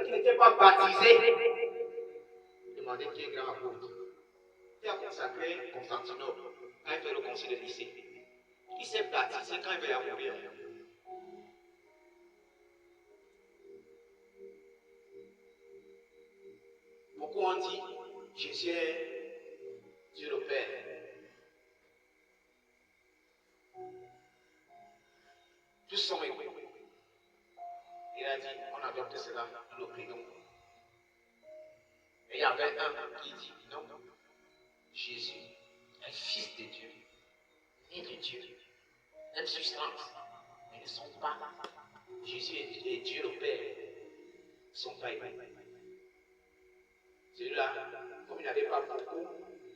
quelqu'un qui n'était pas baptisé. Demandez qui est grand apôtre. Qui a consacré Constantinople quand il fait le concile de Nicée. Il s'est baptisé quand il va mourir. Pourquoi on dit Jésus est Dieu le Père? Tous sont égaux. Il a dit, on adopte cela, nous le prions. Et il y avait un qui dit, non, Jésus est fils de Dieu, né de Dieu, même substance, mais ils ne sont pas. Jésus et Dieu le Père ne sont pas égaux. Celui-là, comme il n'avait pas beaucoup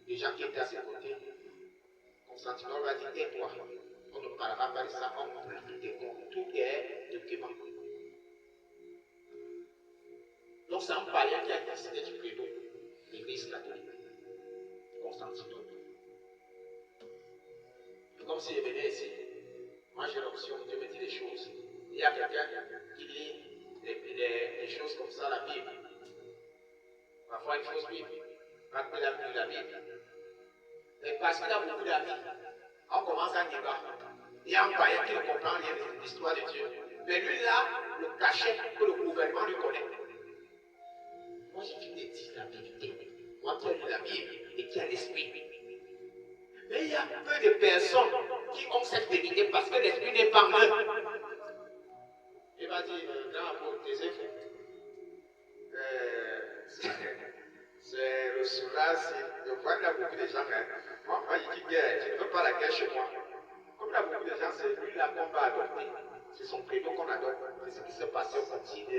de gens qui étaient à ses côtés, Constantinople va dire, tais-toi, on ne parlera pas de ça, on prie des comptes, tout est document. Donc c'est un païen qui a décidé du credo, l'église catholique, Constantinople. Comme s'il venait ici, moi j'ai l'option, Dieu me dit des choses. Il y a quelqu'un qui lit des choses comme ça, la Bible. Parfois une fausse Bible, pas qu'il a lu la Bible. Et parce qu'il a beaucoup d'amis, on commence un débat. Il y a un païen qui ne comprend rien de l'histoire de Dieu. Mais lui là, le cachet que le gouvernement lui connaît. Moi, je viens de dire la vérité. Moi, qui ai lu la Bible et qui a l'esprit. Mais il y a peu de personnes qui ont cette vérité parce que l'esprit n'est pas en eux. Il va dire, grand apôtre, tes effets. C'est le soulage de voir qu'il y a beaucoup de gens. Moi, je dis guerre, je ne veux pas la guerre chez moi. Comme il y a beaucoup de gens, c'est lui là qu'on va adopter. C'est son prénom qu'on adopte. C'est ce qui s'est passé au continent.